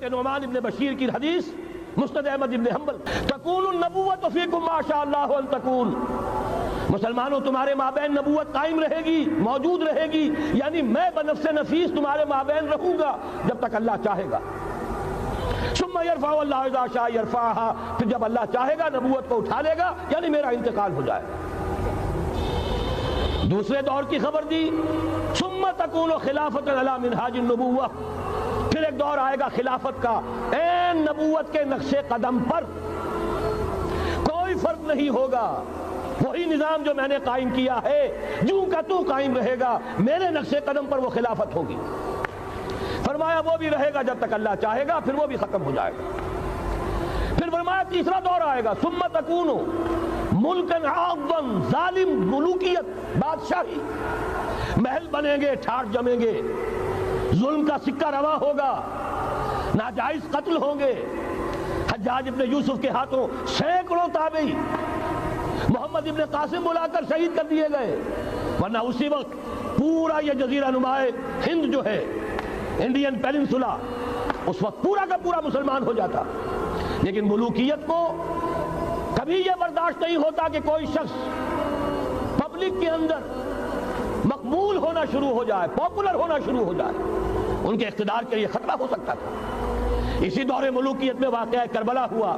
نعمان ابن بشیر کی حدیث مسند احمد ابن حنبل، تکون النبوۃ فیکم ما شاء اللہ ان تکون، مسلمانوں تمہارے مابین نبوت قائم رہے گی، موجود رہے گی، یعنی میں بنفس نفیس تمہارے مابین رہوں گا جب تک اللہ چاہے گا۔ ثم یرفع اللہ اذا شاء یرفعها، پھر جب اللہ چاہے گا نبوت کو اٹھا لے گا، یعنی میرا انتقال ہو جائے گا۔ دوسرے دور کی خبر دی، ثم تکون خلافۃ علی منہاج النبوۃ، پھر ایک دور آئے گا خلافت کا عین نبوت کے نقش قدم پر، کوئی فرق نہیں ہوگا، وہی نظام جو میں نے قائم کیا ہے جوں کا تو قائم رہے گا، میرے نقش قدم پر وہ خلافت ہوگی۔ فرمایا وہ بھی رہے گا جب تک اللہ چاہے گا، پھر وہ بھی ختم ہو جائے گا۔ پھر فرمایا تیسرا دور آئے گا، ثم تکون ملکن عاضا، ظالم ملوکیت، بادشاہی، محل بنیں گے، ٹھاٹ جمیں گے، ظلم کا سکہ رواں ہوگا، ناجائز قتل ہوں گے، حجاج ابن یوسف کے ہاتھوں سینکڑوں تابعی محمد ابن قاسم بلا کر شہید کر دیے گئے، ورنہ اسی وقت پورا یہ جزیرہ نما ہند جو ہے، انڈین پیننسولا، اس وقت پورا کا پورا مسلمان ہو جاتا۔ لیکن ملوکیت کو کبھی یہ برداشت نہیں ہوتا کہ کوئی شخص پبلک کے اندر مقبول ہونا شروع ہو جائے، پاپولر ہونا شروع ہو جائے، ان کے اقتدار کے لیے خطرہ ہو سکتا تھا۔ اسی دور ملوکیت میں واقعہ کربلا ہوا،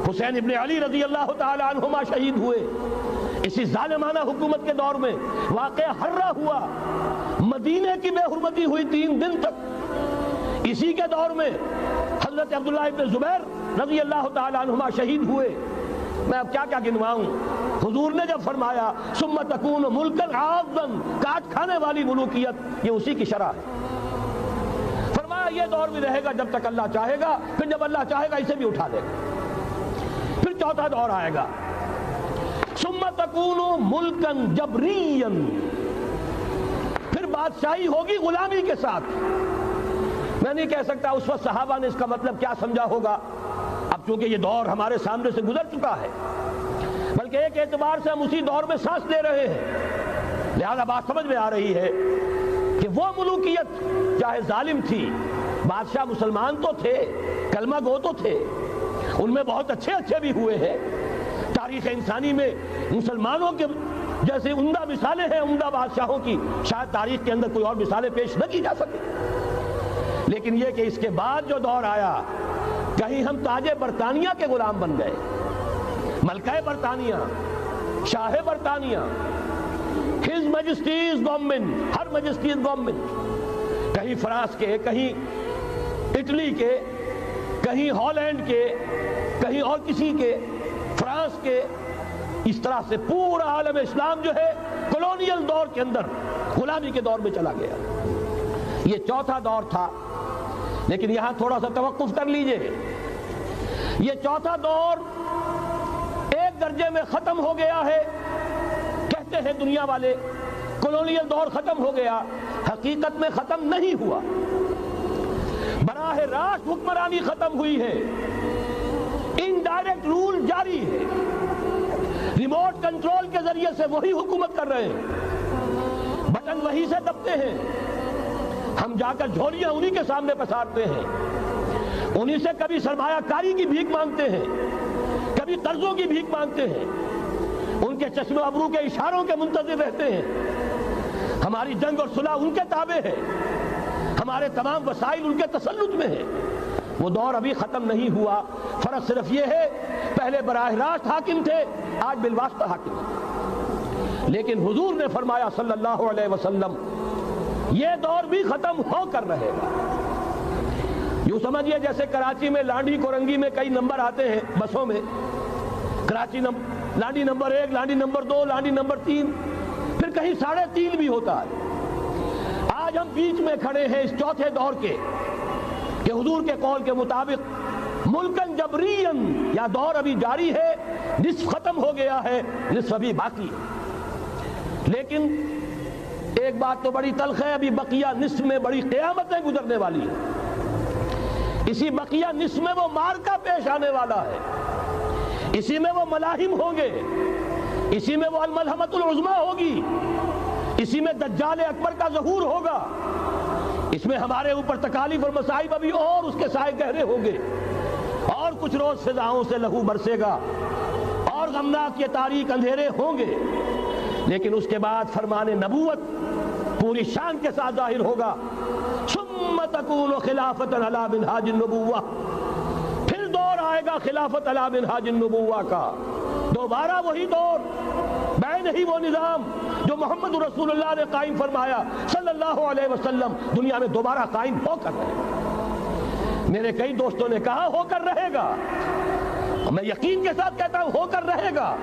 حسین ابن علی رضی اللہ تعالی عنہما شہید ہوئے۔ اسی ظالمانہ حکومت کے دور میں واقعہ حرہ ہوا، مدینے کی بے حرمتی ہوئی 3 دن تک۔ اسی کے دور میں حضرت عبداللہ ابن زبیر رضی اللہ تعالی عنہما شہید ہوئے۔ میں اب کیا کیا گنواؤں، حضور نے جب فرمایا ثم تکون ملکن عاضا، کاٹ کھانے والی ملوکیت، یہ اسی کی شرح ہے۔ فرمایا یہ دور بھی رہے گا جب تک اللہ چاہے گا، پھر جب اللہ چاہے گا اسے بھی اٹھا دے گا۔ پھر چوتھا دور آئے گا، ثم تکون ملکن جبریا، پھر بادشاہی ہوگی غلامی کے ساتھ۔ میں نہیں کہہ سکتا اس وقت صحابہ نے اس کا مطلب کیا سمجھا ہوگا، اب چونکہ یہ دور ہمارے سامنے سے گزر چکا ہے، بلکہ ایک اعتبار سے ہم اسی دور میں سانس لے رہے ہیں، لہذا بات سمجھ میں آ رہی ہے کہ وہ ملوکیت چاہے ظالم تھی، بادشاہ مسلمان تو تھے، کلمہ گو تو تھے، ان میں بہت اچھے بھی ہوئے ہیں، تاریخ انسانی میں مسلمانوں کے جیسے عمدہ مثالیں ہیں عمدہ بادشاہوں کی، شاید تاریخ کے اندر کوئی اور مثالیں پیش نہ کی جا سکے۔ لیکن یہ کہ اس کے بعد جو دور آیا، کہیں ہم تاج برطانیہ کے غلام بن گئے، ملکہ برطانیہ، شاہ برطانیہ، ہز میجسٹیز گورنمنٹ، ہر میجسٹیز گورنمنٹ، کہیں فرانس کے، کہیں اٹلی کے، کہیں ہالینڈ کے، کہیں اور کسی کے، فرانس کے، اس طرح سے پورا عالم اسلام جو ہے کولونیل دور کے اندر غلامی کے دور میں چلا گیا۔ یہ چوتھا دور تھا، لیکن یہاں تھوڑا سا توقف کر لیجئے۔ یہ چوتھا دور ایک درجے میں ختم ہو گیا ہے، کہتے ہیں دنیا والے کولونیل دور ختم ہو گیا، حقیقت میں ختم نہیں ہوا، براہ راست حکمرانی ختم ہوئی ہے، انڈائریکٹ رول جاری ہے، ریموٹ کنٹرول کے ذریعے سے وہی حکومت کر رہے ہیں، بٹن وہی سے دبتے ہیں، ہم جا کر جھولیاں انہی کے سامنے پسارتے ہیں، انہی سے کبھی سرمایہ کاری کی بھیک مانگتے ہیں، کبھی قرضوں کی بھیک مانگتے ہیں، ان کے چشم ابرو کے اشاروں کے منتظر رہتے ہیں، ہماری جنگ اور صلح ان کے تابع ہے، ہمارے تمام وسائل ان کے تسلط میں ہیں۔ وہ دور ابھی ختم نہیں ہوا، فرق صرف یہ ہے پہلے براہ راست حاکم تھے، آج بالواسطہ حاکم ہیں۔ لیکن حضور نے فرمایا صلی اللہ علیہ وسلم یہ دور بھی ختم ہو کر رہے گا۔ یوں سمجھیے جیسے کراچی میں لانڈی کورنگی میں کئی نمبر آتے ہیں بسوں میں، Karachi Landhi number 1، Landhi number 2، Landhi number 3، پھر کہیں 3.5 بھی ہوتا ہے۔ آج ہم بیچ میں کھڑے ہیں اس چوتھے دور کے، کہ حضور کے قول کے مطابق ملکن جبرین، یا دور ابھی جاری ہے، نصف ختم ہو گیا ہے، نصف ابھی باقی ہے۔ لیکن ایک بات تو بڑی تلخ ہے، ابھی بقیہ نصف میں بڑی قیامتیں گزرنے والی ہیں، اسی بقیہ نصف میں وہ مارکہ پیش آنے والا ہے، اسی میں وہ ملاحم ہوں گے، اسی میں وہ الملحمۃ العظمیٰ ہوگی، اسی میں دجال اکبر کا ظہور ہوگا، اس میں ہمارے اوپر تکالیف اور مصائب ابھی اور اس کے سائے گہرے ہوں گے، اور کچھ روز فضاؤں سے لہو برسے گا، اور غمناک یہ تاریک اندھیرے ہوں گے، لیکن اس کے بعد فرمان نبوت پوری شان کے ساتھ ظاہر ہوگا۔ ثم تکون خلافت علی منہاج النبوہ، پھر دور آئے گا خلافت علی منہاج النبوہ کا، دوبارہ وہی دور، نہیں وہ نظام جو محمد رسول اللہ نے قائم فرمایا صلی اللہ علیہ وسلم، دنیا میں دوبارہ قائم ہو کر رہے گا۔ میرے کئی دوستوں نے کہا ہو کر رہے گا، میں یقین کے ساتھ کہتا ہوں ہو کر رہے گا،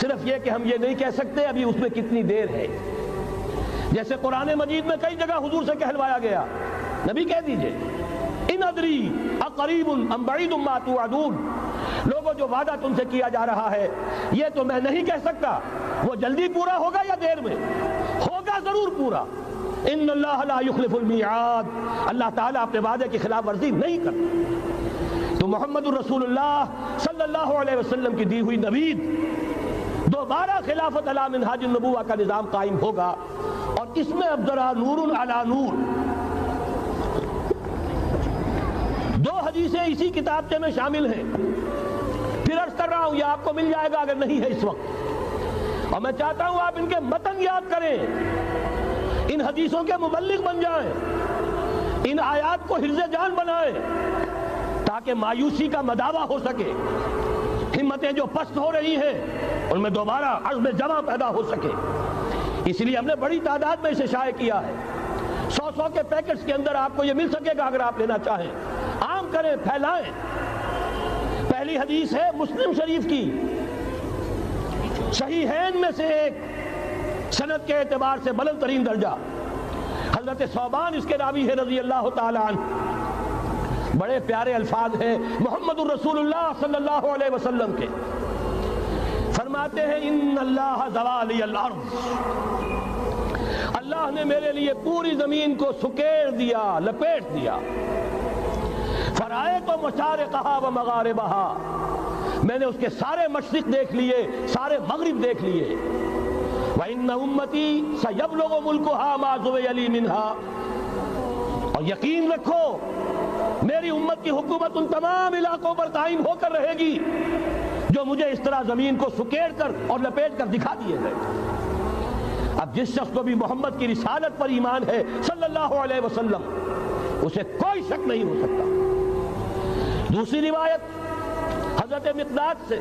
صرف یہ کہ ہم یہ نہیں کہہ سکتے ابھی اس میں کتنی دیر ہے۔ جیسے قرآن مجید میں کئی جگہ حضور سے کہلوایا گیا، نبی کہہ دیجئے ان ادری اقریب ام بعید ما توعدون، لوگوں جو وعدہ تم سے کیا جا رہا ہے یہ تو میں نہیں کہہ سکتا وہ جلدی پورا ہوگا یا دیر میں، ہوگا ضرور پورا۔ ان اللہ لا یخلف المیعاد، اللہ تعالیٰ اپنے وعدے کی خلاف ورزی نہیں کرتا۔ تو محمد الرسول اللہ صلی اللہ علیہ وسلم کی دی ہوئی نوید، دوبارہ خلافت علی منہاج النبوہ کا نظام قائم ہوگا، اور اس میں اب ذرا نور علی نور، دو حدیثیں اسی کتابچے میں شامل ہیں، پھر عرض کر رہا ہوں یہ آپ کو مل جائے گا اگر نہیں ہے اس وقت، اور میں چاہتا ہوں آپ ان کے متن یاد کریں، ان حدیثوں کے مبلغ بن جائیں، ان آیات کو حفظ جان بنائیں، تاکہ مایوسی کا مداوع ہو سکے، ہمتیں جو پست ہو رہی ہیں ان میں دوبارہ عزم جمع پیدا ہو سکے۔ اس لیے ہم نے بڑی تعداد میں اسے شائع کیا ہے، 100 کے پیکٹس کے اندر آپ کو یہ مل سکے گا اگر آپ لینا چاہیں، عام کریں، پھیلائیں۔ پہلی حدیث ہے مسلم شریف کی، صحیحین میں سے ایک، سند کے اعتبار سے بلند ترین درجہ، حضرت ثوبان اس کے راوی ہے رضی اللہ تعالی عنہ، بڑے پیارے الفاظ ہیں محمد الرسول اللہ صلی اللہ علیہ وسلم کے، فرماتے ہیں ان اللہ زوالی الارض، اللہ نے میرے لیے پوری زمین کو سکیڑ دیا، لپیٹ دیا، فرائے تو مشارقہا و مغاربہا، میں نے اس کے سارے مشرق دیکھ لیے، سارے مغرب دیکھ لیے، وَإِنَّ أُمَّتِي سَيَبْلُغُ مُلْكُهَا مَا زُوِيَ لِي مِنْهَا، اور یقین رکھو میری امت کی حکومت ان تمام علاقوں پر قائم ہو کر رہے گی جو مجھے اس طرح زمین کو سکیڑ کر اور لپیٹ کر دکھا دیے گئے۔ اب جس شخص کو بھی محمد کی رسالت پر ایمان ہے صلی اللہ علیہ وسلم، اسے کوئی شک نہیں ہو سکتا۔ دوسری روایت حضرت مقداد سے،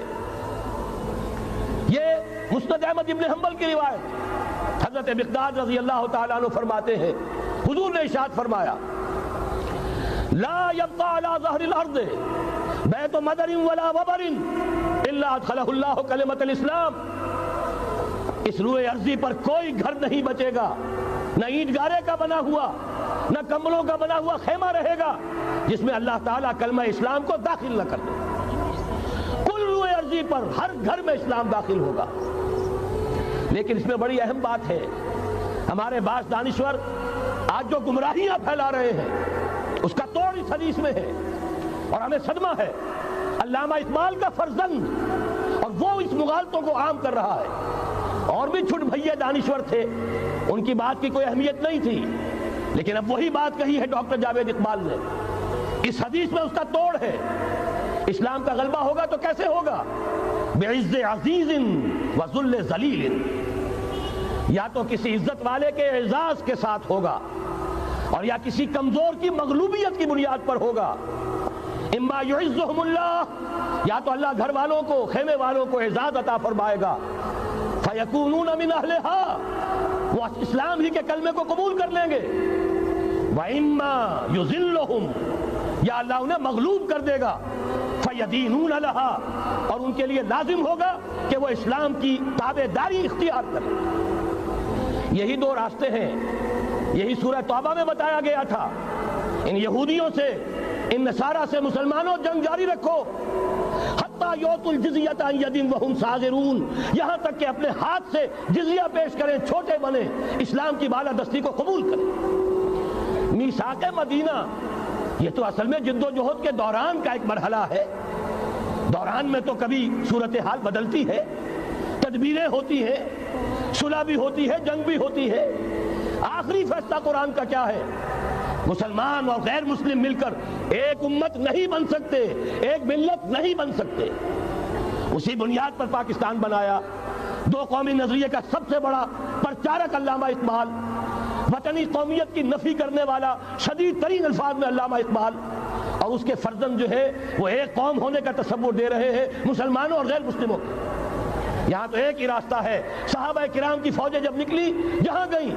یہ مسند احمد ابن حنبل کی روایت، حضرت مقداد رضی اللہ تعالیٰ عنہ فرماتے ہیں حضور نے ارشاد فرمایا لا يبقى على ظهر الارض بیت مدر ولا وبر الا ادخلہ اللہ کلمۃ الاسلام، اس روئے ارضی پر کوئی گھر نہیں بچے گا، نہ اینٹ گارے کا بنا ہوا نہ کمبلوں کا بنا ہوا خیمہ رہے گا جس میں اللہ تعالیٰ کلمہ اسلام کو داخل نہ کر دے، کل روئے ارضی پر ہر گھر میں اسلام داخل ہوگا۔ لیکن اس میں بڑی اہم بات ہے، ہمارے بعض دانشور آج جو گمراہیاں پھیلا رہے ہیں اس کا توڑ اس حدیث میں ہے، اور ہمیں صدمہ ہے، علامہ اقبال کا فرزند، اور وہ اس مغالطوں کو عام کر رہا ہے، اور بھی چھٹ بھئیے دانشور تھے، ان کی بات کی کوئی اہمیت نہیں تھی، لیکن اب وہی بات کہی ہے ڈاکٹر جاوید اقبال نے، اس حدیث میں اس کا توڑ ہے، اسلام کا غلبہ ہوگا تو کیسے ہوگا؟ بعز عزیز و ذل ذلیل، یا تو کسی عزت والے کے اعزاز کے ساتھ ہوگا اور یا کسی کمزور کی مغلوبیت کی بنیاد پر ہوگا، اما یعزہم اللہ، یا تو اللہ گھر والوں کو، خیمے والوں کو اعزاز عطا فرمائے گا، فیکونون من اہلہا، وہ اسلام ہی کے کلمے کو قبول کر لیں گے، واما یذلہم، یا اللہ انہیں مغلوب کر دے گا، فیدینون لہا، اور ان کے لیے لازم ہوگا کہ وہ اسلام کی تابعداری اختیار کریں۔ یہی دو راستے ہیں، یہی سورہ توبہ میں بتایا گیا تھا، ان یہودیوں سے، ان نصارہ سے مسلمانوں جنگ جاری رکھو، حتیٰ یؤتوا الجزیۃ عن ید وہم صاغرون، یہاں تک کہ اپنے ہاتھ سے جزیہ پیش کریں، چھوٹے بنیں، اسلام کی بالادستی کو قبول کریں۔ میثاق مدینہ یہ تو اصل میں جد و جہد کے دوران کا ایک مرحلہ ہے، دوران میں تو کبھی صورتحال بدلتی ہے، تدبیریں ہوتی ہیں، صلح بھی ہوتی ہے، جنگ بھی ہوتی ہے۔ آخری فیصلہ قرآن کا کیا ہے؟ مسلمان اور غیر مسلم مل کر ایک امت نہیں بن سکتے، ایک ملت نہیں بن سکتے۔ اسی بنیاد پر پاکستان بنایا۔ دو قومی نظریے کا سب سے بڑا پرچارک علامہ اقبال، وطنی قومیت کی نفی کرنے والا شدید ترین الفاظ میں علامہ اقبال، اور اس کے فرزند جو ہے وہ ایک قوم ہونے کا تصور دے رہے ہیں مسلمانوں اور غیر مسلموں کو۔ یہاں تو ایک ہی راستہ ہے۔ صحابہ کرام کی فوجیں جب نکلی جہاں گئیں،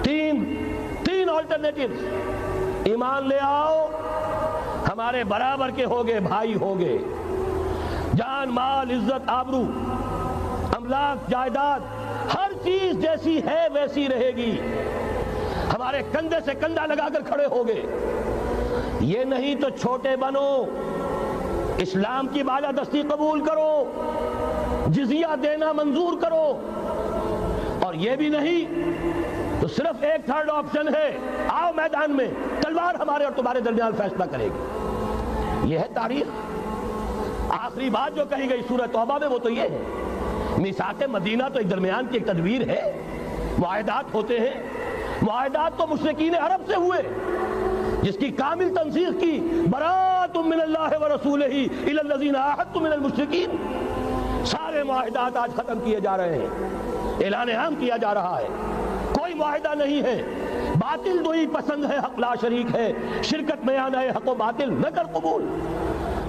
تین آلٹرنیٹیوز: ایمان لے آؤ، ہمارے برابر کے ہوگے، بھائی ہوگے، جان مال عزت آبرو املاک جائیداد ہر چیز جیسی ہے ویسی رہے گی، ہمارے کندھے سے کندھا لگا کر کھڑے ہوگے۔ یہ نہیں تو چھوٹے بنو، اسلام کی بالادستی قبول کرو، جزیہ دینا منظور کرو، اور یہ بھی نہیں تو صرف ایک تھرڈ آپشن ہے، آؤ میدان میں، تلوار ہمارے اور تمہارے درمیان فیصلہ کرے گی۔ یہ ہے تاریخ۔ آخری بات جو کہی گئی سورہ توبہ میں وہ تو یہ ہے، میثاق مدینہ تو ایک درمیان کی ایک تدبیر ہے، معاہدات ہوتے ہیں۔ معاہدات تو مشرکین عرب سے ہوئے، جس کی کامل تنسیخ کی، براءۃ من اللہ ورسولہ الی الذین عاہدتم من المشرکین۔ سارے معاہدات آج ختم کیے جا رہے ہیں، اعلان عام کیا جا رہا ہے، کوئی معاہدہ نہیں ہے۔ باطل دوئی پسند ہے، حق لا شریک ہے، شرکت میں آنا ہے، حق و باطل نہ کر قبول۔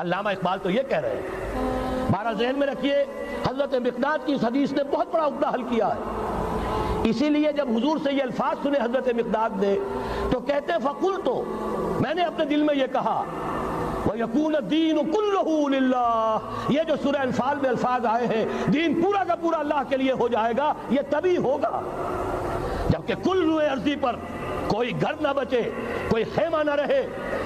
علامہ اقبال تو یہ کہہ رہے ہیں۔ بارہ ذہن میں رکھیے، حضرت مقداد کی اس حدیث نے بہت بڑا عقدہ حل کیا ہے۔ اسی لیے جب حضور سے یہ الفاظ سنے حضرت مقداد نے تو کہتے فَقُلْتُ، میں نے اپنے دل میں یہ کہا، وَيَكُونَ الدِّينُ كُلُّهُ لِلَّهِ، یہ جو سورہ انفال میں الفاظ آئے ہیں، دین پورا کا پورا اللہ کے لیے ہو جائے گا، یہ تبھی ہوگا جبکہ کل روئے ارضی پر کوئی گھر نہ بچے، کوئی خیمہ نہ رہے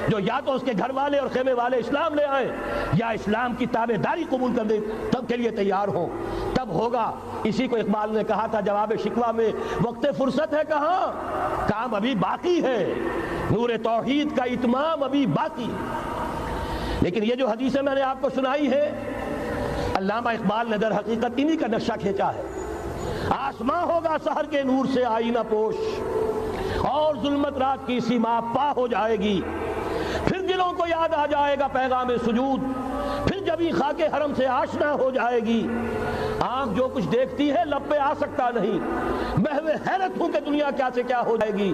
جو یا تو اس کے گھر والے اور خیمے والے اسلام لے آئیں یا اسلام کی تابع داری قبول کر دیں، تب کے لیے تیار ہوں، تب ہوگا۔ اسی کو اقبال نے کہا تھا جواب شکوہ میں، وقت فرصت ہے کہاں، کام ابھی باقی ہے، نور توحید کا اتمام ابھی باقی۔ لیکن یہ جو حدیثیں میں نے آپ کو سنائی ہے، علامہ اقبال نے در حقیقت انہی کا نقشہ کھینچا ہے۔ آسماں ہوگا سحر کے نور سے آئینہ پوش، اور ظلمت رات کی سیما پا ہو جائے گی، پھر دلوں کو یاد آ جائے گا پیغام سجود، پھر جبھی خاک حرم سے آشنا ہو جائے گی۔ آنکھ جو کچھ دیکھتی ہے لب پہ آ سکتا نہیں، محو حیرت ہوں کہ دنیا کیا سے کیا ہو جائے گی۔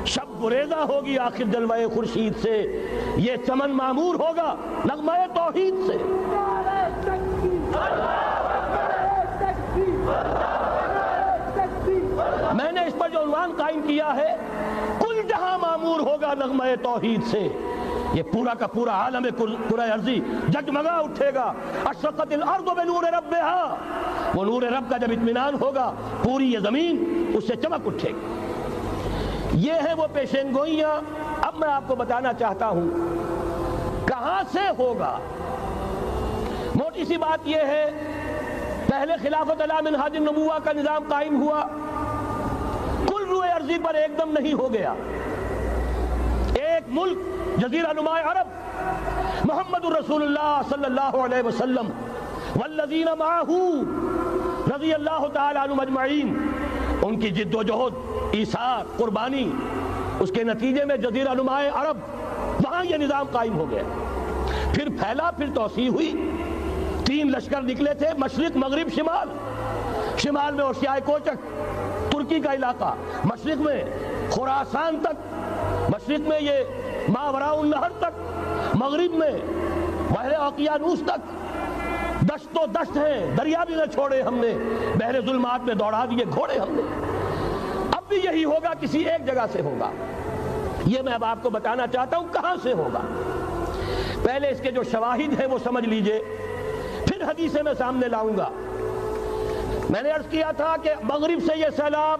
شب گریزہ ہوگی آخر جلوہ خورشید سے، یہ چمن معمور ہوگا نغمہ توحید سے۔ میں نے اس پر جو عنوان قائم کیا ہے، کل جہاں معمور ہوگا نغمہ توحید سے، یہ پورا کا پورا عالم کرۂ ارضی جگمگا اٹھے گا۔ اشرقت الارض بنور ربها، وہ نور رب کا جب اطمینان ہوگا پوری یہ زمین اس سے چمک اٹھے گی۔ یہ ہے وہ پیشین گوئیاں۔ اب میں آپ کو بتانا چاہتا ہوں کہاں سے ہوگا۔ موٹی سی بات یہ ہے، پہلے خلافت علی منہاج النبوہ کا نظام قائم ہوا، کل روئے ارضی پر ایک دم نہیں ہو گیا۔ ایک ملک جزیرہ نماء عرب، محمد الرسول اللہ صلی اللہ علیہ وسلم والذین معہ رضی اللہ تعالی عنہم اجمعین، ان کی جد و جہد، ایثار، قربانی، اس کے نتیجے میں جزیرہ نماء عرب وہاں یہ نظام قائم ہو گیا۔ پھر پھیلا، پھر توسیع ہوئی، 3 لشکر نکلے تھے، مشرق مغرب شمال۔ شمال میں اوشیائے کوچک ترکی کا علاقہ، مشرق میں خراسان تک، مشرق میں یہ ماوراء النہر تک، مغرب میں بحر اوقیانوس تک۔ دشت و دشت ہیں، دریا بھی نہ چھوڑے ہم نے، بحر ظلمات میں دوڑا دیے گھوڑے ہم نے۔ اب بھی یہی ہوگا، کسی ایک جگہ سے ہوگا۔ یہ میں اب آپ کو بتانا چاہتا ہوں کہاں سے ہوگا۔ پہلے اس کے جو شواہد ہیں وہ سمجھ لیجئے، پھر حدیثیں میں سامنے لاؤں گا۔ میں نے عرض کیا تھا کہ مغرب سے یہ سیلاب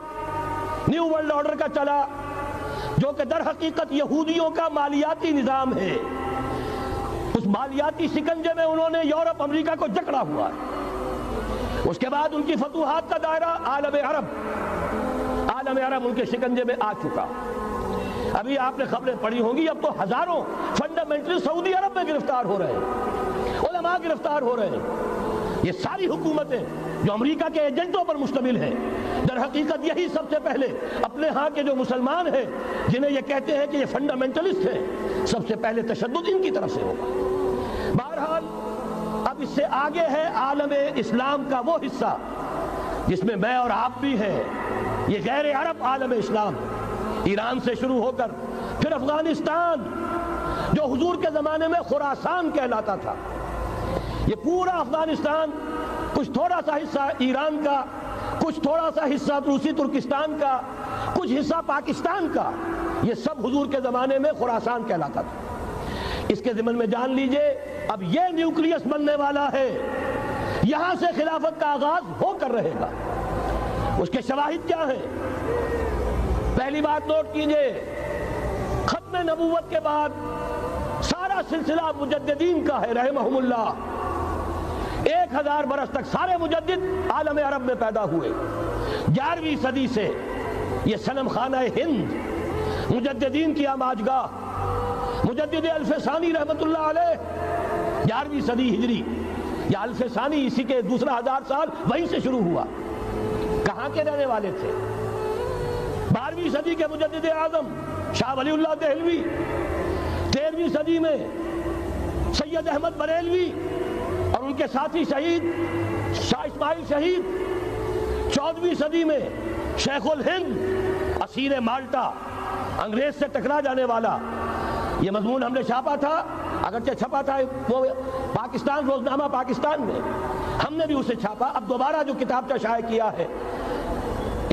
نیو ورلڈ آرڈر کا چلا، جو کہ در حقیقت یہودیوں کا مالیاتی نظام ہے۔ اس مالیاتی شکنجے میں انہوں نے یورپ امریکہ کو جکڑا ہوا ہے۔ اس کے بعد ان کی فتوحات کا دائرہ عالم عرب ان کے شکنجے میں آ چکا۔ ابھی آپ نے خبریں پڑھی ہوں گی، اب تو ہزاروں فنڈامنٹل سعودی عرب میں گرفتار ہو رہے ہیں، علماء گرفتار ہو رہے ہیں۔ یہ ساری حکومتیں جو امریکہ کے ایجنٹوں پر مشتمل ہے. در حقیقت یہی سب سے پہلے اپنے ہاں کے جو مسلمان ہیں جنہیں یہ کہتے ہیں کہ یہ فنڈامنٹلسٹ ہیں، سب سے پہلے تشدد ان کی طرف سے ہوگا. بہرحال اب اس سے آگے ہے عالم اسلام کا وہ حصہ جس میں میں اور آپ بھی ہیں. یہ غیر عرب عالم اسلام، ایران سے شروع ہو کر پھر افغانستان جو حضور کے زمانے میں خراسان کہلاتا تھا، یہ پورا افغانستان، کچھ تھوڑا سا حصہ ایران کا، کچھ تھوڑا سا حصہ روسی ترکستان کا، کچھ حصہ پاکستان کا، یہ سب حضور کے زمانے میں خراسان کہلاتا تھا. اس کے ضمن میں جان لیجئے اب یہ نیوکلیس بننے والا ہے، یہاں سے خلافت کا آغاز ہو کر رہے گا. اس کے شواہد کیا ہیں؟ پہلی بات نوٹ کیجئے، ختم نبوت کے بعد سارا سلسلہ مجددین کا ہے رحمہم اللہ. 1000 برس تک سارے مجدد عالم عرب میں پیدا ہوئے. 11ویں صدی سے یہ صنم خانہ ہند مجددین کی آماجگاہ، مجدد الف ثانی رحمت اللہ علیہ 11ویں صدی ہجری یا الف ثانی، اسی کے دوسرا 1000 سال وہیں سے شروع ہوا. کہاں کے رہنے والے تھے؟ 12ویں صدی کے مجدد اعظم شاہ ولی اللہ دہلوی، 13ویں صدی میں سید احمد بریلوی اور ان کے ساتھی شہید شاہ اسماعیل شہید، 14ویں صدی میں شیخ الہند اسیر مالٹا، انگریز سے ٹکرا جانے والا. یہ مضمون ہم نے چھاپا تھا، اگرچہ چھپا تھا وہ پاکستان روزنامہ پاکستان میں، ہم نے بھی اسے چھاپا. اب دوبارہ جو کتاب کا شائع کیا ہے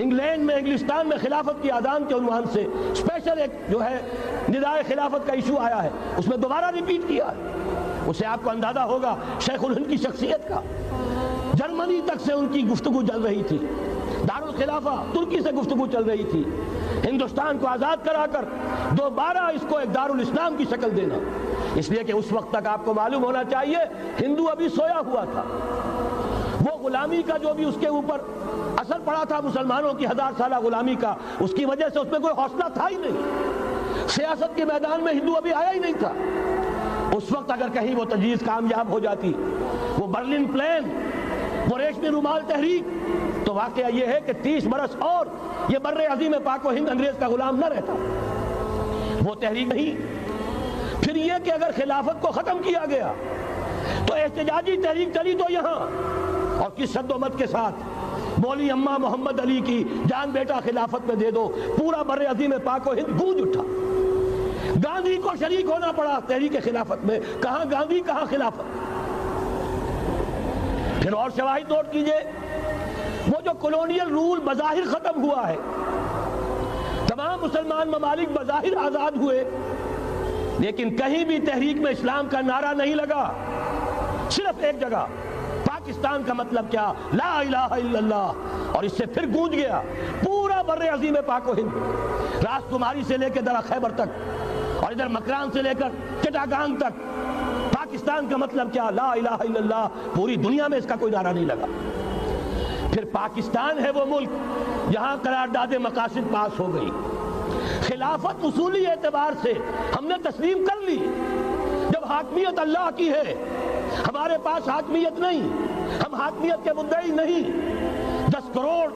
انگلینڈ میں، انگلستان میں خلافت کی اذان کے عنوان سے اسپیشل ایک جو ہے ندائے خلافت کا ایشو آیا ہے، اس میں دوبارہ ریپیٹ کیا ہے. اسے آپ کو اندازہ ہوگا شیخ الہند کی شخصیت کا. جرمنی تک سے ان کی گفتگو چل رہی تھی، دارالخلافہ ترکی سے گفتگو چل رہی تھی، ہندوستان کو آزاد کرا کر دوبارہ اس کو ایک دارالاسلام کی شکل دینا. اس لیے کہ اس وقت تک آپ کو معلوم ہونا چاہیے ہندو ابھی سویا ہوا تھا. وہ غلامی کا جو بھی اس کے اوپر اثر پڑا تھا مسلمانوں کی 1000 سالہ غلامی کا، اس کی وجہ سے اس میں کوئی حوصلہ تھا ہی نہیں. سیاست کے میدان میں ہندو ابھی آیا ہی نہیں تھا. اس وقت اگر کہیں وہ تجویز کامیاب ہو جاتی، وہ برلن پلان، وہ ریشمی رومال تحریک، تو واقعہ یہ ہے کہ 30 برس اور یہ بر عظیم پاک و ہند انگریز کا غلام نہ رہتا. وہ تحریک نہیں. پھر یہ کہ اگر خلافت کو ختم کیا گیا تو احتجاجی تحریک چلی تو یہاں، اور کس شد و مت کے ساتھ بولی اماں محمد علی کی جان بیٹا خلافت میں دے دو، پورا بر عظیم پاک و ہند گونج اٹھا. گاندھی کو شریک ہونا پڑا تحریک خلافت میں. کہاں گاندھی کہاں خلافت. پھر اور شواہد نوٹ کیجئے، وہ جو کولونیل رول بظاہر ختم ہوا ہے، تمام مسلمان ممالک بظاہر آزاد ہوئے، لیکن کہیں بھی تحریک میں اسلام کا نعرہ نہیں لگا. صرف ایک جگہ پاکستان کا مطلب کیا؟ لا الہ الا اللہ. اور اس سے پھر گونج گیا پورا بر عظیم پاک و ہند، راس کماری سے لے کے درہ خیبر تک، اور ادھر مکران سے لے کر چٹاگانگ تک. پاکستان کا مطلب کیا؟ لا الہ الا اللہ. پوری دنیا میں اس کا کوئی نعرہ نہیں لگا. پھر پاکستان ہے وہ ملک جہاں قرارداد مقاصد پاس ہو گئی. خلافت اصولی اعتبار سے ہم نے تسلیم کر لی. جب حاکمیت اللہ کی ہے، ہمارے پاس حاکمیت نہیں، ہم حاکمیت کے مدعی نہیں. 10 کروڑ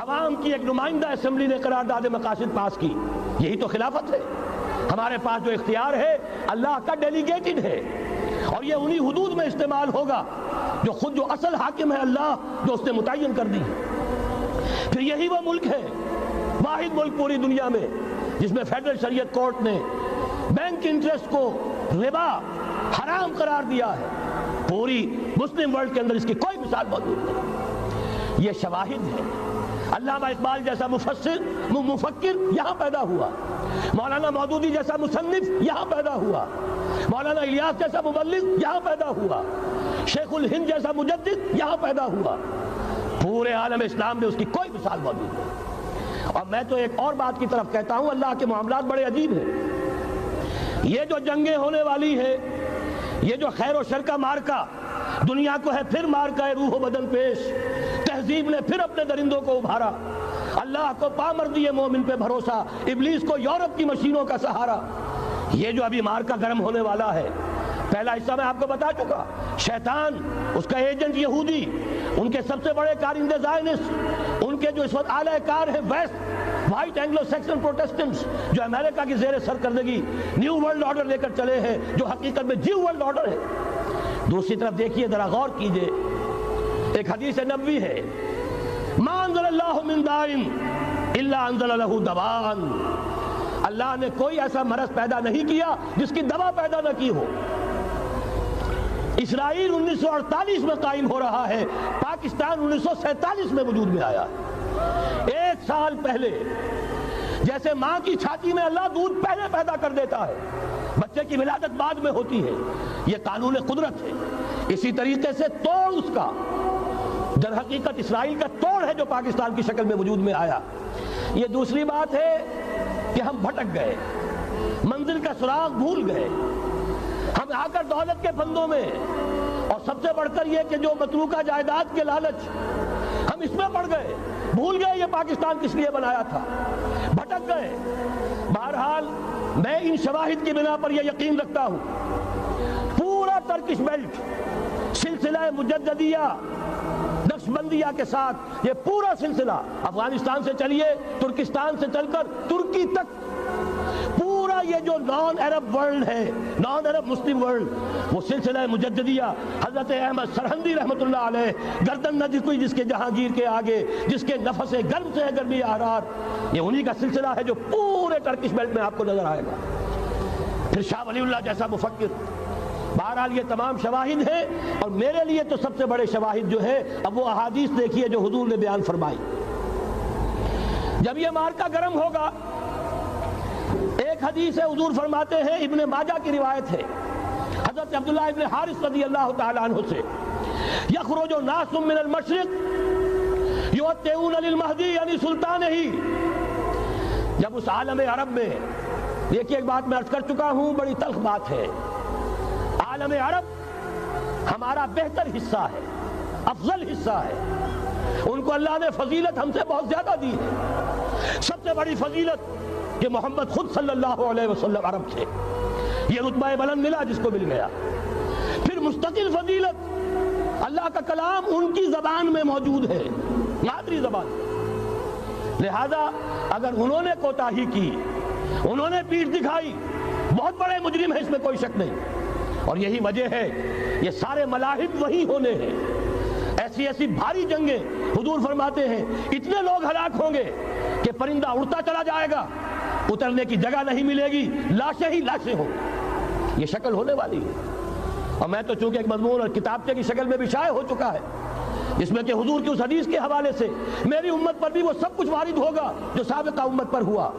عوام کی ایک نمائندہ اسمبلی نے قرارداد مقاصد پاس کی، یہی تو خلافت ہے. ہمارے پاس جو اختیار ہے اللہ کا ڈیلیگیٹڈ ہے، اور یہ انہی حدود میں استعمال ہوگا جو خود جو اصل حاکم ہے اللہ، جو اس نے متعین کر دی. پھر یہی وہ ملک ہے، واحد ملک پوری دنیا میں جس میں فیڈرل شریعت کورٹ نے بینک انٹرسٹ کو ربا حرام قرار دیا ہے. پوری مسلم ورلڈ کے اندر اس کی کوئی مثال موجود نہیں. یہ شواہد ہے. علامہ اقبال جیسا مفکر یہاں پیدا ہوا، مولانا مودودی جیسا مصنف یہاں پیدا ہوا، مولانا الیاس جیسا مبلغ یہاں پیدا ہوا، شیخ الہند جیسا مجدد یہاں پیدا ہوا. پورے عالم اسلام میں اس کی کوئی مثال موجود نہیں. اور میں تو ایک اور بات کی طرف کہتا ہوں، اللہ کے معاملات بڑے عجیب ہیں. یہ جو جنگیں ہونے والی ہیں، یہ جو خیر و شر کا مارکا دنیا کو ہے، پھر مارکا ہے روح و بدن پیش. تہذیب نے پھر اپنے درندوں کو ابھارا. اللہ کو پامردی مومن پہ بھروسہ، ابلیس کو یورپ کی مشینوں کا سہارا. یہ جو ابھی مارکا گرم ہونے والا ہے، پہلا حصہ میں آپ کو بتا چکا. شیطان، اس کا ایجنٹ یہودی، ان کے سب سے بڑے کارندے زائنسٹ، ان کے جو اس وقت اعلی کار ہیں ویسٹ وائٹ اینگلو سیکسن پروٹیسٹنٹس، جو امریکہ کی زیر سرکردگی نیو ورلڈ آرڈر لے کر چلے ہیں، جو حقیقت میں نیو ورلڈ آرڈر ہے۔ دوسری طرف دیکھیے، ذرا غور کیجئے، ایک حدیث نبوی ہے، ما انزل اللہ من داء الا انزل له دواء، اللہ نے کوئی ایسا مرض پیدا نہیں کیا جس کی دوا پیدا نہ کی ہو۔ اسرائیل 1948 میں قائم ہو رہا ہے، پاکستان 1947 میں وجود میں آیا ہے۔ 1 سال پہلے جیسے ماں کی چھاتی میں اللہ دودھ پہلے پیدا کر دیتا ہے، بچے کی ولادت بعد میں ہوتی ہے، یہ قانون قدرت ہے۔ اسی طریقے سے توڑ اس کا در حقیقت اسرائیل کا توڑ ہے جو پاکستان کی شکل میں وجود میں آیا۔ یہ دوسری بات ہے کہ ہم بھٹک گئے، منزل کا سراغ بھول گئے، ہم آ کر دولت کے پھندوں میں، اور سب سے بڑھ کر یہ کہ جو متروکہ جائیداد کے لالچ، ہم اس میں پڑ گئے، بھول گئے یہ پاکستان کس لیے بنایا تھا، بھٹک گئے۔ بہرحال میں ان شواہد کی بنا پر یہ یقین رکھتا ہوں، پورا ترکش بیلٹ سلسلہ مجددیہ نقش بندیہ کے ساتھ، یہ پورا سلسلہ افغانستان سے چلیے، ترکستان سے چل کر ترکی تک، پورا یہ جو نان عرب ورلڈ ہے، نان عرب مسلم ورلڈ، وہ سلسلہ مجددیہ حضرت احمد سرہندی رحمۃ اللہ علیہ، گردن نہ جھکی جس کے جہانگیر کے آگے، جس کے نفس گرم سے ہے گرمی احرار، یہ انہی کا سلسلہ ہے جو پورے ٹرکش بیلٹ میں آپ کو نظر آئے گا۔ پھر شاہ ولی اللہ جیسا مفکر۔ بہرحال یہ تمام شواہد ہیں، اور میرے لیے تو سب سے بڑے شواہد جو ہے، اب وہ احادیث دیکھیے جو حضور نے بیان فرمائی۔ جب یہ مارکا گرم ہوگا، ایک حدیث ہے، حضور فرماتے ہیں، ابن ماجہ کی روایت ہے حضرت عبداللہ ابن حارث رضی اللہ تعالیٰ عنہ سے، یخرج ناس من المشرق یؤتون للمہدی یعنی سلطان ہی۔ جب اس عالم عرب میں، دیکھیے ایک بات میں عرض کر چکا ہوں، بڑی تلخ بات ہے، عالم عرب ہمارا بہتر حصہ ہے، افضل حصہ ہے، ان کو اللہ نے فضیلت ہم سے بہت زیادہ دی ہے۔ سب سے بڑی فضیلت کہ محمد خود صلی اللہ علیہ وسلم عرب تھے، یہ رتبہ بلند ملا جس کو مل گیا۔ پھر مستقل فضیلت، اللہ کا کلام ان کی زبان میں موجود ہے، مادری زبان۔ لہذا اگر انہوں نے کوتاہی کی، انہوں نے پیٹھ دکھائی، بہت بڑے مجرم ہیں، اس میں کوئی شک نہیں۔ اور یہی وجہ ہے یہ سارے ملاحب وہی ہونے ہیں، ایسی ایسی بھاری جنگیں، حضور فرماتے ہیں اتنے لوگ ہلاک ہوں گے کہ پرندہ اڑتا چلا جائے گا، اترنے کی جگہ نہیں ملے گی، لاشیں ہی لاشیں ہوں، یہ شکل ہونے والی ہے۔ اور میں تو چونکہ ایک مضمون اور کتابچے کی شکل میں بھی شائع ہو چکا ہے، جس میں کہ حضور کی اس حدیث کے حوالے سے میری امت پر بھی وہ سب کچھ وارد ہوگا جو سابقہ امت پر ہوا،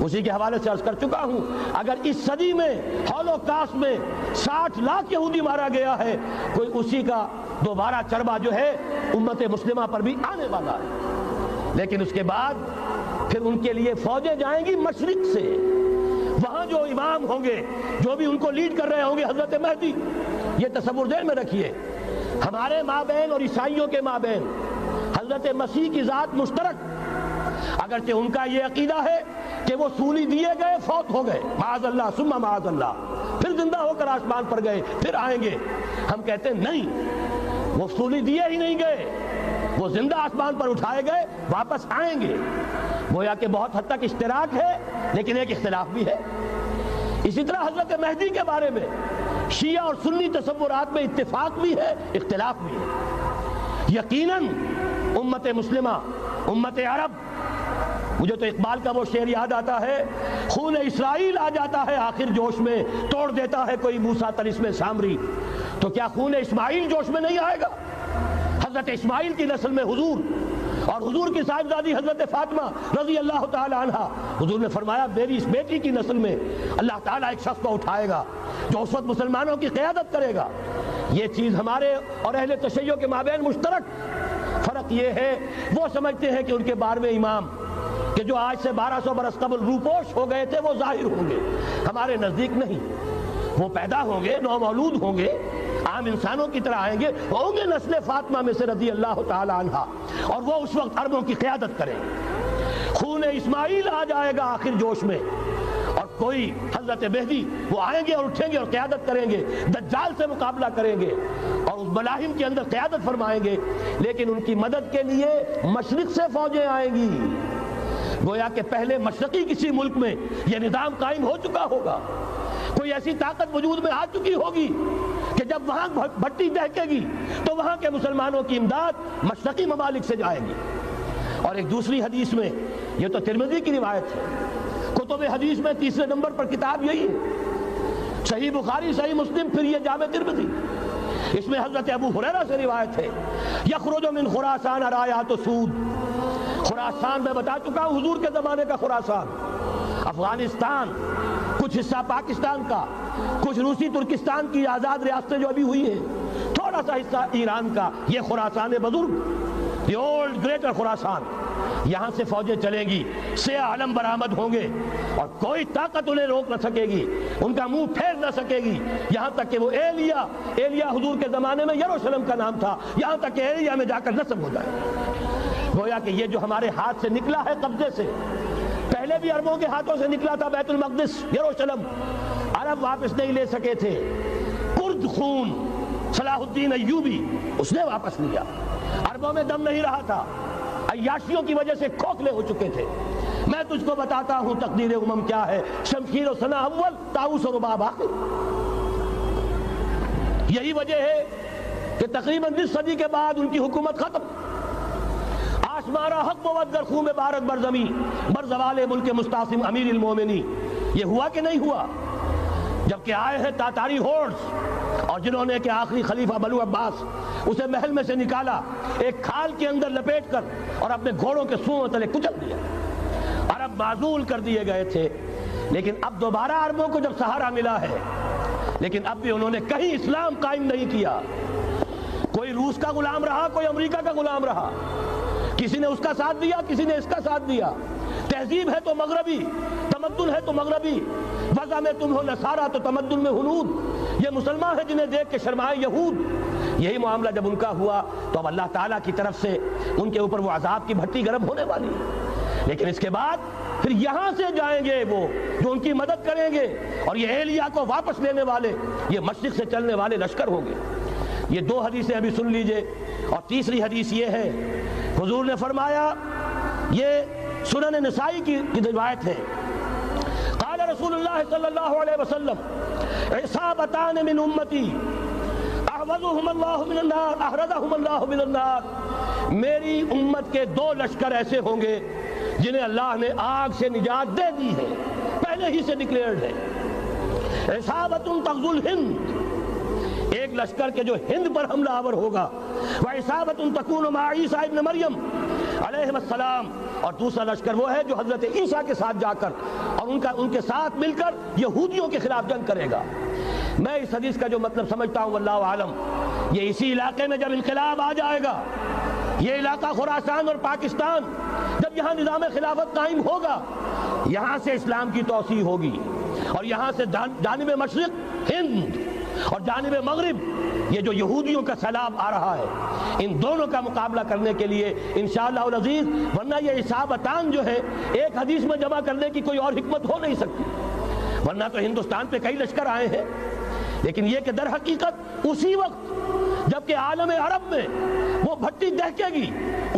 اسی کے حوالے سے عرض کر چکا ہوں۔ اگر اس صدی میں ہولوکاسٹ میں 60 لاکھ یہودی مارا گیا ہے، کوئی اسی کا دوبارہ چربا جو ہے امت مسلمہ پر بھی آنے والا ہے۔ لیکن اس کے بعد پھر ان کے لیے فوجیں جائیں گی مشرق سے، وہاں جو امام ہوں گے، جو بھی ان کو لیڈ کر رہے ہوں گے، حضرت مہدی۔ یہ تصور ذہن میں رکھیے، ہمارے مابین اور عیسائیوں کے مابین حضرت مسیح کی ذات مشترک، اگرچہ ان کا یہ عقیدہ ہے کہ وہ سولی دیے گئے، فوت ہو گئے، معاذ اللہ ثم معاذ اللہ، پھر زندہ ہو کر آسمان پر گئے، پھر آئیں گے۔ ہم کہتے ہیں نہیں، وہ سولی دیے ہی نہیں گئے، وہ زندہ آسمان پر اٹھائے گئے، واپس آئیں گے۔ گویا کہ بہت حد تک اشتراک ہے، لیکن ایک اختلاف بھی ہے۔ اسی طرح حضرت مہدی کے بارے میں شیعہ اور سنی تصورات میں اتفاق بھی ہے، اختلاف بھی ہے۔ یقیناً امت مسلمہ، امت عرب، مجھے تو اقبال کا وہ شعر یاد آتا ہے، خون اسرائیل آ جاتا ہے آخر جوش میں، توڑ دیتا ہے کوئی موسیٰ طلسم سامری، تو کیا خون اسماعیل جوش میں نہیں آئے گا؟ حضرت اسماعیل کی نسل میں حضور، اور حضور کی صاحبزادی حضرت فاطمہ رضی اللہ تعالی عنہ، حضور نے فرمایا میری اس بیٹی کی نسل میں اللہ تعالیٰ ایک شخص کو اٹھائے گا جو اس وقت مسلمانوں کی قیادت کرے گا۔ یہ چیز ہمارے اور اہل تشیع کے مابین مشترک، فرق یہ ہے وہ سمجھتے ہیں کہ ان کے 12ویں امام کہ جو آج سے 1200 برس قبل روپوش ہو گئے تھے وہ ظاہر ہوں گے، ہمارے نزدیک نہیں، وہ پیدا ہوں گے، نو مولود ہوں گے، عام انسانوں کی طرح آئیں گے، ہوں گے نسل فاطمہ میں سے رضی اللہ تعالی عنہا، اور وہ اس وقت عربوں کی قیادت کریں گے۔ خون اسماعیل آ جائے گا آخر جوش میں، اور کوئی حضرت مہدی وہ آئیں گے اور اٹھیں گے اور قیادت کریں گے، دجال سے مقابلہ کریں گے اور اس ملاحم کے اندر قیادت فرمائیں گے، لیکن ان کی مدد کے لیے مشرق سے فوجیں آئیں گی۔ گویا کہ پہلے مشرقی کسی ملک میں یہ نظام قائم ہو چکا ہوگا، کوئی ایسی طاقت وجود میں آ چکی ہوگی کہ جب وہاں بھٹی دہکے گی تو وہاں کے مسلمانوں کی امداد مشرقی ممالک سے جائے گی۔ اور ایک دوسری حدیث میں، یہ تو ترمذی کی روایت ہے، کتب حدیث میں تیسرے نمبر پر کتاب یہی ہے، صحیح بخاری، صحیح مسلم، پھر یہ جامع ترمذی، اس میں حضرت ابو ہریرہ سے روایت ہے، یخرج من خراسان رایات سود۔ خراسان میں بتا چکا ہوں حضور کے زمانے کا خراسان، افغانستان، کچھ حصہ پاکستان کا، کچھ روسی ترکستان کی آزاد ریاستیں جو ابھی ہوئی ہیں، تھوڑا سا حصہ ایران کا، یہ خراسان بزرگ، دی اولڈ گریٹر خراسان، یہاں سے فوجیں چلیں گی، سیاہ علم برآمد ہوں گے اور کوئی طاقت انہیں روک نہ سکے گی، ان کا منہ پھیر نہ سکے گی، یہاں تک کہ وہ ایلیا حضور کے زمانے میں یروشلم کا نام تھا، یہاں تک کہ ایلیا میں جا کر نصب ہو جائے۔ گویا کہ یہ جو ہمارے ہاتھ سے نکلا ہے قبضے سے، پہلے بھی عربوں کے ہاتھوں سے نکلا تھا، بیت المقدس، یروشلم، عرب واپس نہیں لے سکے تھے، کرد خون صلاح الدین ایوبی اس نے واپس لیا، عربوں میں دم نہیں رہا تھا، عیاشیوں کی وجہ سے کھوکھلے ہو چکے تھے۔ میں تجھ کو بتاتا ہوں تقدیر امم کیا ہے، شمشیر و سنا اول، طاؤس و رباب آخر۔ یہی وجہ ہے کہ تقریباً 20 صدی کے بعد ان کی حکومت ختم، آشمارا حق بود در خون بارت برزمی بر زوال ملک مستعصم امیر المومنی۔ یہ ہوا کہ نہیں ہوا؟ جبکہ آئے ہیں تاتاری ہورس اور جنہوں نے کہ آخری خلیفہ بنو عباس اسے محل میں سے نکالا، ایک کھال کے اندر لپیٹ کر اور اپنے گھوڑوں کے سوؤں تلے کچل دیا۔ عرب معزول کر دیے گئے تھے، لیکن اب دوبارہ عربوں کو جب سہارا ملا ہے، لیکن اب بھی انہوں نے کہیں اسلام قائم نہیں کیا۔ کوئی روس کا غلام رہا، کوئی امریکہ کا غلام رہا، کسی نے اس کا ساتھ دیا، کسی نے اس کا ساتھ دیا۔ تہذیب ہے تو مغربی، تمدن ہے تو مغربی، وضع میں تم ہو نصارہ تو تمدن میں ہنود، یہ مسلمان ہیں جنہیں دیکھ کے شرمائے یہود۔ یہی معاملہ جب ان کا ہوا تو اب اللہ تعالیٰ کی طرف سے ان کے اوپر وہ عذاب کی بھٹی گرم ہونے والی ہے، لیکن اس کے بعد پھر یہاں سے جائیں گے وہ جو ان کی مدد کریں گے، اور یہ ایلیا کو واپس لینے والے یہ مشرق سے چلنے والے لشکر ہوں گے۔ یہ دو حدیثیں ابھی سن لیجئے، اور تیسری حدیث یہ ہے، حضور نے فرمایا، یہ سنن نسائی کی روایت ہے، قال رسول اللہ صلی اللہ علیہ وسلم عصابتان من امتی احوذهم اللہ من النار احرزهم اللہ من النار، میری امت کے دو لشکر ایسے ہوں گے جنہیں اللہ نے آگ سے نجات دے دی ہے، پہلے ہی سے ڈکلیئرڈ ہے۔ عصابت تغزو الہند، ایک لشکر کے جو ہند پر حملہ آور ہوگا، وعصابت تکون مع عیسیٰ ابن مریم علیہ السلام، اور دوسرا لشکر وہ ہے جو حضرت عیسیٰ کے ساتھ جا کر اور ان کے ساتھ مل کر یہودیوں کے خلاف جنگ کرے گا۔ میں اس حدیث کا جو مطلب سمجھتا ہوں واللہ عالم، یہ اسی علاقے میں جب انقلاب آ جائے گا، یہ علاقہ خراسان اور پاکستان، جب یہاں نظام خلافت قائم ہوگا، یہاں سے اسلام کی توسیع ہوگی، اور یہاں سے جانب مشرق ہند اور جانب مغرب یہ جو یہودیوں کا سیلاب آ رہا ہے، ان دونوں کا مقابلہ کرنے کے لیے انشاءاللہ العزیز، ورنہ یہ عصابتان جو ہے ایک حدیث میں جمع کرنے کی کوئی اور حکمت ہو نہیں سکتی، ورنہ تو ہندوستان پہ کئی لشکر آئے ہیں، لیکن یہ کہ در حقیقت اسی وقت جبکہ عالم عرب میں وہ بھٹی دہکے گی،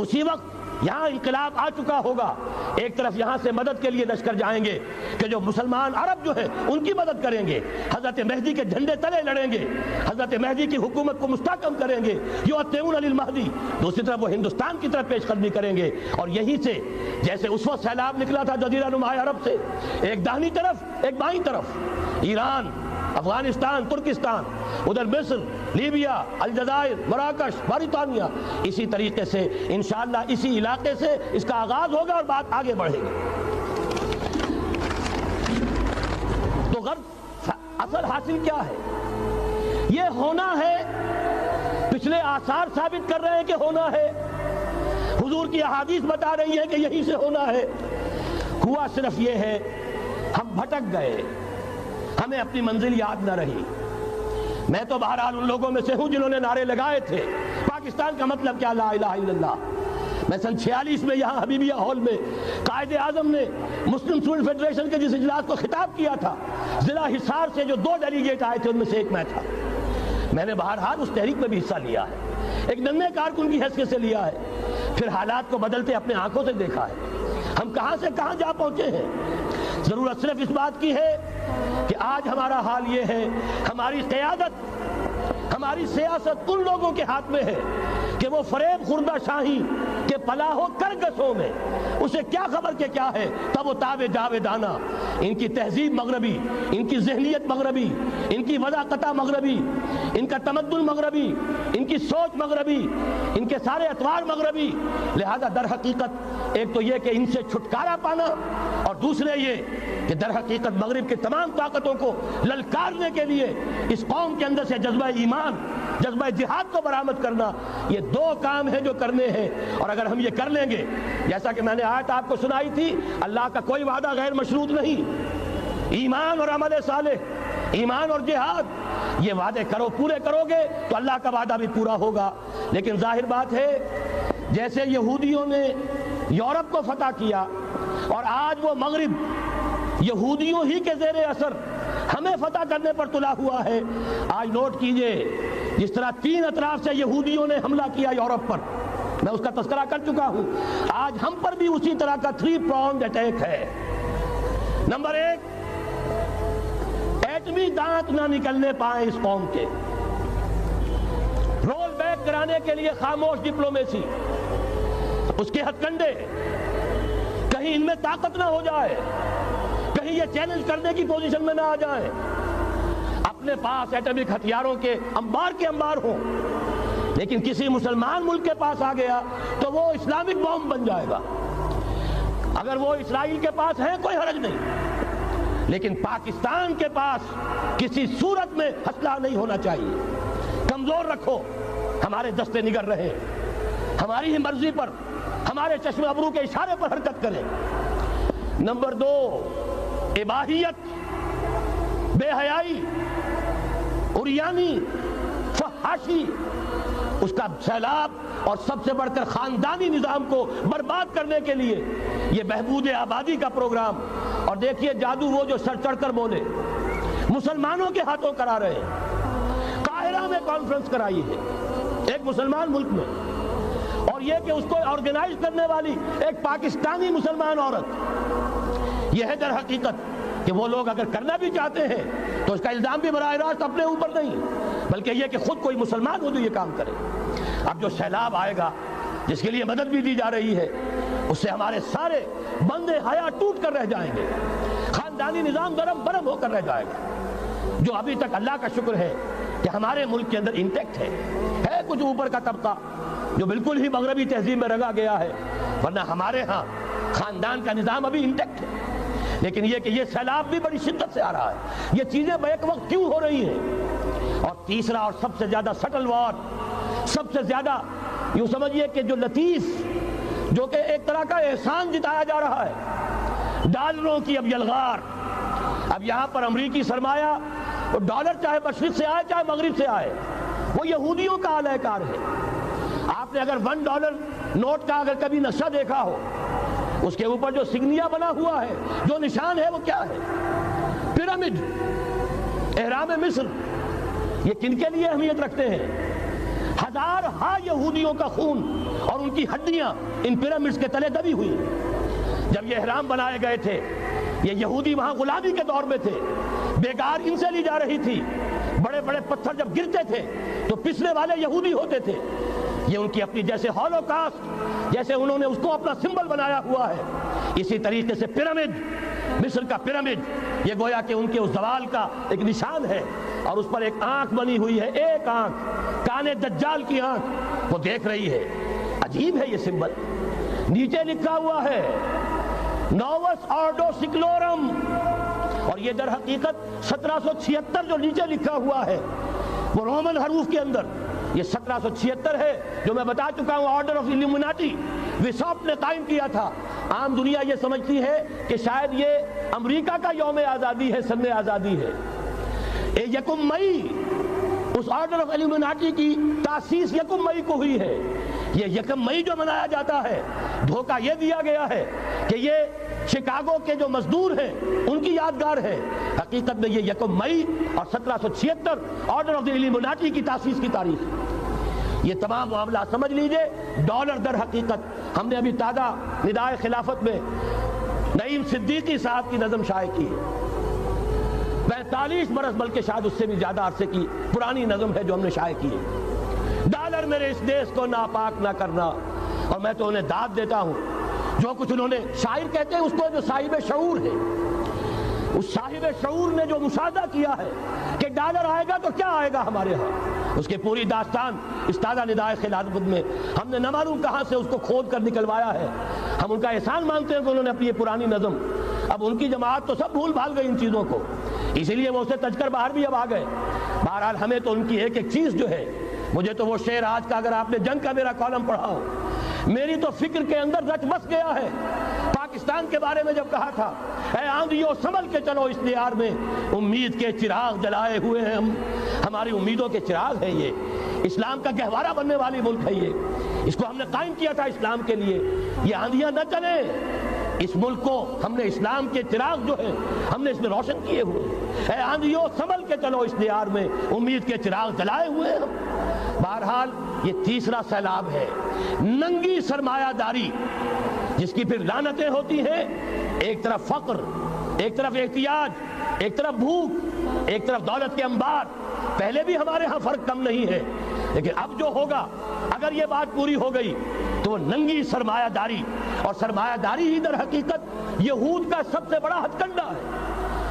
اسی وقت یہاں انقلاب آ چکا ہوگا، ایک طرف یہاں سے مدد کے لیے لشکر جائیں گے کہ جو مسلمان عرب جو ہے ان کی مدد کریں گے، حضرت مہدی کے جھنڈے تلے لڑیں گے، حضرت مہدی کی حکومت کو مستحکم کریں گے، یؤتون للمہدی، دوسری طرف وہ ہندوستان کی طرف پیش قدمی کریں گے، اور یہیں سے جیسے اس وقت سیلاب نکلا تھا جزیرہ نما عرب سے، ایک داہنی طرف ایک بائیں طرف، ایران، افغانستان، ترکستان، ادھر مصر، لیبیا، الجزائر، مراکش، موریتانیہ، اسی طریقے سے انشاءاللہ اسی علاقے سے اس کا آغاز ہوگا اور بات آگے بڑھے گی۔ تو غرض اصل حاصل کیا ہے؟ یہ ہونا ہے، پچھلے آثار ثابت کر رہے ہیں کہ ہونا ہے، حضور کی احادیث بتا رہی ہے کہ یہیں سے ہونا ہے، ہوا صرف یہ ہے ہم بھٹک گئے، ہمیں اپنی منزل یاد نہ رہی۔ میں تو بہرحال ان لوگوں میں سے ہوں جنہوں نے نعرے لگائے تھے پاکستان کا مطلب کیا، لا الہ الا اللہ۔ میں سن 46 میں یہاں حبیبیہ ہال میں قائد اعظم نے مسلم اسٹوڈنٹ فیڈریشن کے جس اجلاس کو خطاب کیا تھا، ضلع حصار سے جو 2 ڈیلیگیٹ آئے تھے ان میں سے ایک میں تھا. میں نے بہرحال اس تحریک میں بھی حصہ لیا ہے، ایک ننھے کارکن کی حیثیت سے لیا ہے، پھر حالات کو بدلتے اپنے آنکھوں سے دیکھا ہے. ہم کہاں سے کہاں جا پہنچے ہیں. ضرورت صرف اس بات کی ہے کہ آج ہمارا حال یہ ہے، ہماری قیادت، ہماری سیاست ان لوگوں کے ہاتھ میں ہے کہ وہ فریب خوردہ شاہی کے پلاح و کرگسوں میں اسے کیا خبر کہ کیا ہے، تب وہ تابع جاویدانہ. ان کی تہذیب مغربی، ان کی ذہنیت مغربی، ان کی وضاقتہ مغربی، ان کا تمدن مغربی، ان کی سوچ مغربی، ان کے سارے اطوار مغربی. لہذا در حقیقت ایک تو یہ کہ ان سے چھٹکارا پانا، اور دوسرے یہ کہ در حقیقت مغرب کے تمام طاقتوں کو للکارنے کے لیے اس قوم کے اندر سے جذبہ ایمان، جذبہ جہاد کو برآمد کرنا، یہ 2 کام ہیں جو کرنے ہیں. اور اگر ہم یہ کر لیں گے، جیسا کہ میں نے آیت آپ کو سنائی تھی، اللہ کا کوئی وعدہ غیر مشروط نہیں. ایمان اور عمل صالح، ایمان اور جہاد، یہ وعدے پورے کرو گے تو اللہ کا وعدہ بھی پورا ہوگا. لیکن ظاہر بات ہے جیسے یہودیوں نے یورپ کو فتح کیا اور آج وہ مغرب یہودیوں ہی کے زیر اثر ہمیں فتح کرنے پر تلا ہوا ہے. آج نوٹ کیجئے جس طرح 3 اطراف سے یہودیوں نے حملہ کیا یورپ پر، میں اس کا تذکرہ کر چکا ہوں، آج ہم پر بھی اسی طرح کا 3 pronged اٹیک ہے. نمبر 1، ایٹمی دانت نہ نکلنے پائیں اس قوم کے، رول بیک کرانے کے لیے خاموش ڈپلومیسی، اس کے ہتھ کنڈے، کہیں ان میں طاقت نہ ہو جائے، کہیں یہ چیلنج کرنے کی پوزیشن میں نہ آ جائیں. اپنے پاس ایٹمک ہتھیاروں کے انبار ہوں، لیکن کسی مسلمان ملک کے پاس آ گیا تو وہ اسلامک بوم بن جائے گا. اگر وہ اسرائیل کے پاس ہے کوئی حرج نہیں، لیکن پاکستان کے پاس کسی صورت میں ہتھیار نہیں ہونا چاہیے. کمزور رکھو، ہمارے دستے نگر رہے، ہماری ہی مرضی پر، ہمارے چشم ابرو کے اشارے پر حرکت کریں. نمبر 2، اباحیت، بے حیائی، عریانی، فحاشی، اس کا سیلاب اور سب سے بڑھ کر خاندانی نظام کو برباد کرنے کے لیے یہ بہبود آبادی کا پروگرام. اور دیکھیے جادو وہ جو سر چڑھ کر بولے، مسلمانوں کے ہاتھوں کرا رہے ہیں. قاہرہ میں کانفرنس کرائی ہے ایک مسلمان ملک میں، اور یہ کہ اس کو آرگنائز کرنے والی ایک پاکستانی مسلمان عورت. یہ ہے در حقیقت کہ وہ لوگ اگر کرنا بھی چاہتے ہیں تو اس کا الزام بھی براہ راست اپنے اوپر نہیں، بلکہ یہ کہ خود کوئی مسلمان ہو جو یہ کام کرے. اب جو سیلاب آئے گا جس کے لیے مدد بھی دی جا رہی ہے، اس سے ہمارے سارے بندے حیا ٹوٹ کر رہ جائیں گے، خاندانی نظام درم برم ہو کر رہ جائے گا. جو ابھی تک اللہ کا شکر ہے کہ ہمارے ملک کے اندر انٹیکٹ ہے کچھ اوپر کا طبقہ جو بالکل ہی مغربی تہذیب میں رگا گیا ہے، ورنہ ہمارے ہاں خاندان کا نظام ابھی انٹیکٹ ہے. لیکن یہ کہ یہ سیلاب بھی بڑی شدت سے آ رہا ہے، یہ چیزیں بیک وقت کیوں ہو رہی ہیں. اور تیسرا اور سب سے زیادہ سٹل وار، سب سے زیادہ یوں سمجھیے کہ جو لطیف، جو کہ ایک طرح کا احسان جتایا جا رہا ہے، ڈالروں کی اب یلغار. اب یہاں پر امریکی سرمایہ، وہ ڈالر چاہے مشرق سے آئے چاہے مغرب سے آئے، وہ یہودیوں کا اعلی کار ہے. آپ نے اگر $1 نوٹ کا اگر کبھی نقشہ دیکھا ہو، اس کے اوپر جو سگنیا بنا ہوا ہے، جو نشان ہے، وہ کیا ہے؟ پیرامڈ، احرام مصر. یہ کن کے لیے اہمیت رکھتے ہیں؟ ہزارہا یہودیوں کا خون اور ان کی ہڈیاں ان پیرامڈز کے تلے دبی ہوئی. جب یہ احرام بنائے گئے تھے، یہ یہودی وہاں غلامی کے دور میں تھے، بیگار ان سے لی جا رہی تھی. بڑے بڑے پتھر جب گرتے تھے تو پسنے والے یہودی ہوتے تھے. یہ ان کی اپنی جیسے ہولوکاسٹ، جیسے انہوں نے اس کو اپنا سمبل بنایا ہوا ہے، اسی طریقے سے پیرامڈ، مصر کا پیرامڈ، یہ گویا کہ ان کے اس زوال کا ایک نشان ہے. اور اس پر ایک آنکھ بنی ہوئی ہے، ایک آنکھ، کان دجال کی آنکھ، وہ دیکھ رہی ہے. عجیب ہے یہ سمبل. نیچے لکھا ہوا ہے نووس آرڈو سکلورم، اور یہ در حقیقت 1776 جو نیچے لکھا ہوا ہے وہ رومن حروف کے اندر یہ 1776 ہے، جو میں بتا چکا ہوں آرڈر آف الومناٹی وساپ نے قائم کیا تھا. عام دنیا یہ سمجھتی ہے کہ شاید یہ امریکہ کا یوم آزادی ہے، سن آزادی ہے. 1 مئی اس آرڈر آف الومناٹی کی تاسیس 1 مئی کو ہوئی ہے. یہ یکم مئی جو منایا جاتا ہے، دھوکہ یہ دیا گیا ہے کہ یہ شکاگو کے جو مزدور ہیں ان کی یادگار ہے، حقیقت میں یہ یکم مئی اور 1776 آرڈر آف دی ایلیمناٹی کی تاسیس کی تاریخ ہے۔ یہ تمام معاملہ سمجھ لیجئے ڈالر در حقیقت۔ ہم نے ابھی تازہ ندائے خلافت میں نعیم صدیقی صاحب کی نظم شائع کی ہے، 45 برس بلکہ شاید اس سے بھی زیادہ عرصے کی پرانی نظم ہے جو ہم نے شائع کی ہے۔ ڈالر میرے اس دیش کو ناپاک نہ کرنا، اور میں تو انہیں داد دیتا ہوں جو کچھ انہوں نے، شاعر کہتے ہیں اس کو جو صاحب شعور ہے، اس صاحب شعور نے جو مشاہدہ کیا ہے کہ ڈالر آئے گا تو کیا آئے گا ہمارے ہاں، اس کی پوری داستان اس تازہ ندائے خلافت میں ہم نے نہ معلوم کہاں سے اس کو کھود کر نکلوایا ہے۔ ہم ان کا احسان مانتے ہیں کہ انہوں نے اپنی یہ پرانی نظم، اب ان کی جماعت تو سب بھول بھال گئی ان چیزوں کو، اسی لیے وہ اسے تج کر باہر بھی اب آ گئے۔ بہرحال ہمیں تو ان کی ایک ایک چیز جو ہے، مجھے تو وہ شعر آج کا اگر آپ نے جنگ کا میرا کالم پڑھا ہو، میری تو فکر کے اندر رچ بس گیا ہے۔ پاکستان کے بارے میں جب کہا تھا، اے آندھیوں سنبھل کے چلو اس دیار میں، امید کے چراغ جلائے ہوئے ہیں ہم، ہماری امیدوں کے چراغ ہے یہ، اسلام کا گہوارہ بننے والی ملک ہے یہ، اس کو ہم نے قائم کیا تھا اسلام کے لیے، یہ آندھیاں نہ چلیں، اس ملک کو ہم نے اسلام کے چراغ جو ہے ہم نے اس میں روشن کیے ہوئے، اے آندھیوں سنبھل کے چلو اس دیار میں، امید کے چراغ جلائے ہوئے ہیں ہم۔ بہرحال یہ تیسرا سیلاب ہے، ننگی سرمایہ داری، جس کی پھر لعنتیں ہوتی ہیں، ایک طرف فقر، ایک طرف احتیاج، ایک طرف بھوک، ایک طرف دولت کے انبار۔ پہلے بھی ہمارے ہاں فرق کم نہیں ہے، لیکن اب جو ہوگا اگر یہ بات پوری ہو گئی تو وہ ننگی سرمایہ داری، اور سرمایہ داری ہی در حقیقت یہود کا سب سے بڑا ہتھ کنڈا ہے۔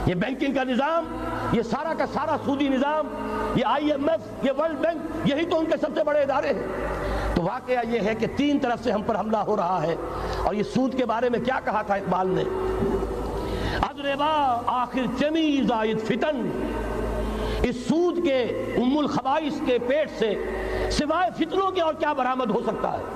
یہ بینکنگ کا نظام، یہ سارا کا سارا سودی نظام، یہ IMF، یہ ورلڈ بینک، یہی تو ان کے سب سے بڑے ادارے ہیں۔ تو واقعہ یہ ہے کہ تین طرف سے ہم پر حملہ ہو رہا ہے، اور یہ سود کے بارے میں کیا کہا تھا اقبال نے، ادربا آخر چمی زائد فتن، اس سود کے ام الخبائث کے پیٹ سے سوائے فتنوں کے اور کیا برآمد ہو سکتا ہے۔